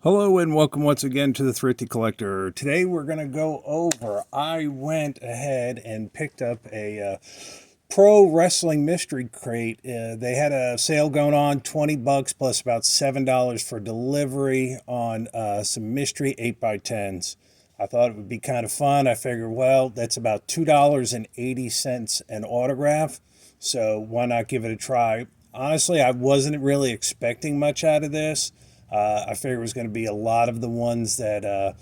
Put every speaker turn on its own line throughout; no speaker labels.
Hello and welcome once again to the Thrifty Collector. Today we're going to go over, I went ahead and picked up a pro wrestling mystery crate. They had a sale going on, 20 bucks plus about $7 for delivery on some mystery 8x10s. I thought it would be kind of fun. I figured, well, that's about $2.80 an autograph, so why not give it a try? Honestly, I wasn't really expecting much out of this. I figured it was going to be a lot of the ones that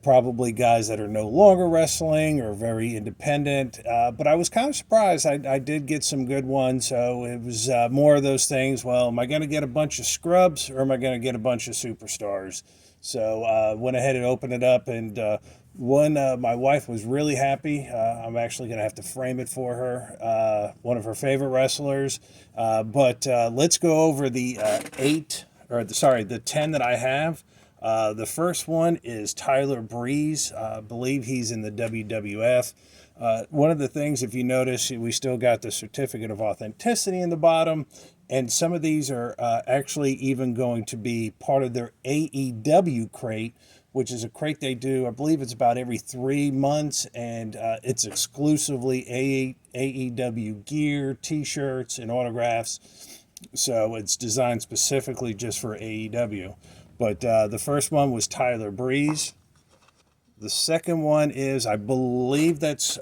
probably guys that are no longer wrestling or very independent. But I was kind of surprised. I did get some good ones. So it was more of those things. Well, am I going to get a bunch of scrubs or am I going to get a bunch of superstars? So went ahead and opened it up, and one, my wife was really happy. I'm actually going to have to frame it for her. One of her favorite wrestlers. But let's go over the the 10 that I have. The first one is Tyler Breeze. I believe he's in the WWF. One of the things, if you notice, we still got the certificate of authenticity in the bottom, and some of these are actually even going to be part of their AEW crate, which is a crate they do, I believe it's about every 3 months, and it's exclusively AEW gear, t-shirts, and autographs. So it's designed specifically just for AEW. But the first one was Tyler Breeze. The second one is, I believe that's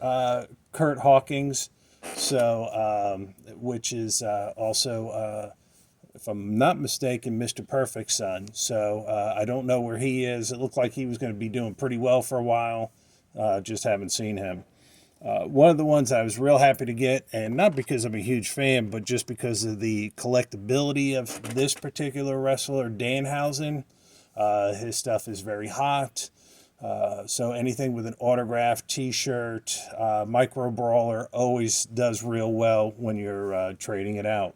Kurt Hawkins, so which is also, if I'm not mistaken, Mr. Perfect's son. So I don't know where he is. It looked like he was going to be doing pretty well for a while. Just haven't seen him. One of the ones I was real happy to get, and not because I'm a huge fan, but just because of the collectability of this particular wrestler, Danhausen. His stuff is very hot. So anything with an autograph, t-shirt, micro brawler always does real well when you're trading it out.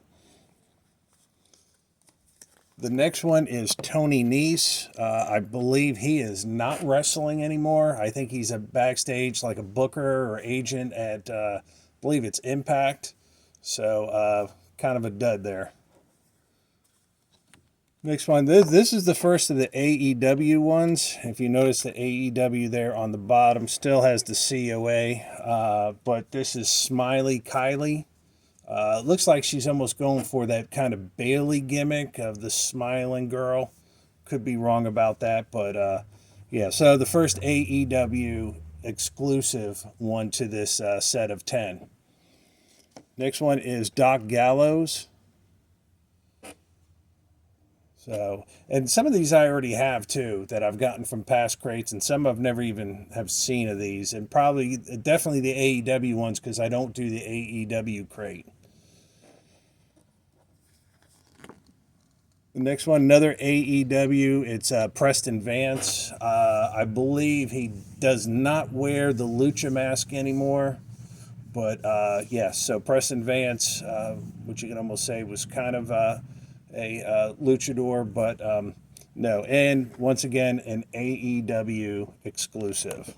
The next one is Tony Nese. I believe he is not wrestling anymore. I think he's a backstage, like a booker or agent at, I believe it's Impact. So kind of a dud there. Next one, this is the first of the AEW ones. If you notice the AEW there on the bottom still has the COA, but this is Smiley Kylie. Looks like she's almost going for that kind of Bailey gimmick of the smiling girl. Could be wrong about that, but yeah. So the first AEW exclusive one to this set of 10. Next one is Doc Gallows. So, and some of these I already have too, that I've gotten from past crates, and some I've never even have seen of these, and probably definitely the AEW ones because I don't do the AEW crate. The next one, another AEW. It's Preston Vance. I believe he does not wear the lucha mask anymore, but yes. So Preston Vance, which you can almost say was kind of a luchador, but no. And once again, an AEW exclusive.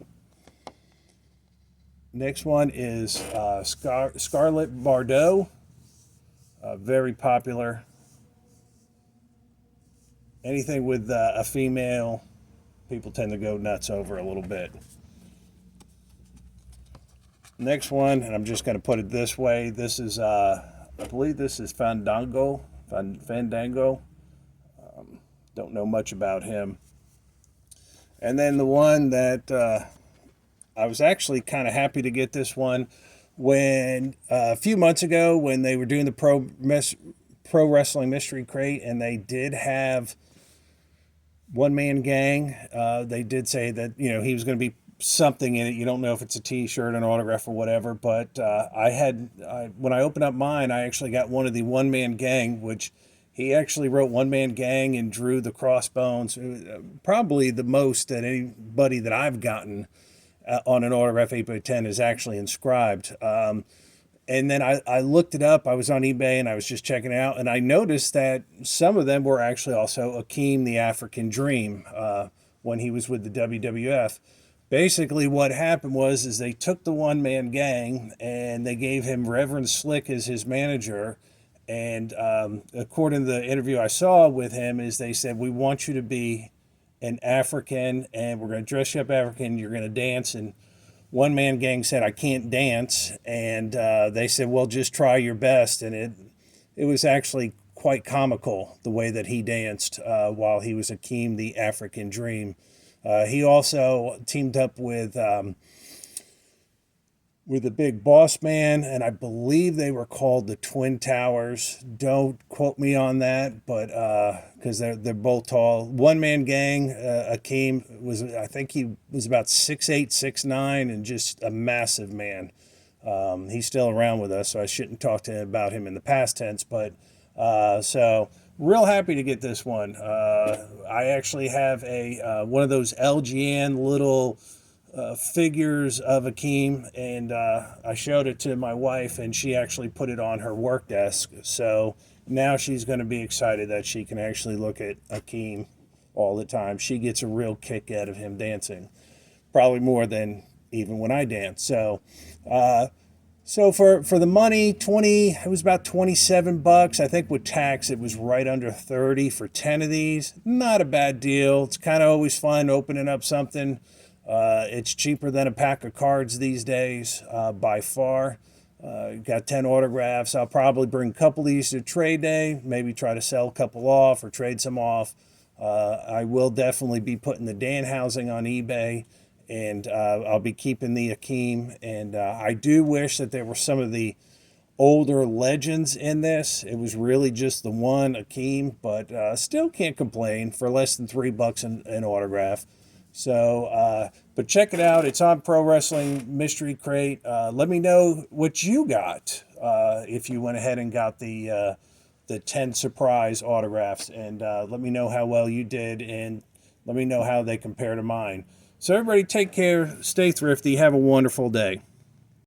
Next one is Scarlett Bordeaux, very popular. Anything with a female, people tend to go nuts over a little bit. Next one, and I'm just going to put it this way. This is, I believe this is Fandango. Don't know much about him. And then the one that I was actually kind of happy to get this one when a few months ago when they were doing the pro wrestling mystery crate, and they did have One Man Gang. They did say that he was going to be something in it. You don't know if it's a T-shirt, an autograph, or whatever. But when I opened up mine, I actually got one of the One Man Gang, which he actually wrote One Man Gang and drew the crossbones. Probably the most that anybody that I've gotten on an autograph 8x10 is actually inscribed. And then I looked it up. I was on eBay and I was just checking it out, and I noticed that some of them were actually also Akeem the African Dream when he was with the WWF. Basically, what happened is they took the One Man Gang and they gave him Reverend Slick as his manager, And according to the interview I saw with him, is they said, we want you to be an African, and we're going to dress you up African. You're going to dance. And one man gang said, I can't dance. And they said, well, just try your best. And it was actually quite comical the way that he danced while he was Akeem, the African Dream. He also teamed up with the big boss man, and I believe they were called the Twin Towers. Don't quote me on that, but because they're both tall. One man gang. Akeem was, I think he was about 6'8", 6'9", and just a massive man. He's still around with us, so I shouldn't talk to him about him in the past tense. But so real happy to get this one. I actually have a one of those LGN little figures of Akeem, and I showed it to my wife, and she actually put it on her work desk. So now she's going to be excited that she can actually look at Akeem all the time. She gets a real kick out of him dancing, probably more than even when I dance. So for the money, it was about $27. I think with tax, it was right under 30 for 10 of these. Not a bad deal. It's kind of always fun opening up something. It's cheaper than a pack of cards these days, by far. Got 10 autographs. I'll probably bring a couple of these to trade day, maybe try to sell a couple off or trade some off. I will definitely be putting the Dan housing on eBay, and I'll be keeping the Akeem. And I do wish that there were some of the older legends in this. It was really just the one Akeem, but still can't complain for less than $3 an autograph. So, but check it out. It's on Pro Wrestling Mystery Crate. Let me know what you got if you went ahead and got the 10 surprise autographs, and let me know how well you did, and let me know how they compare to mine. So everybody take care, stay thrifty, have a wonderful day.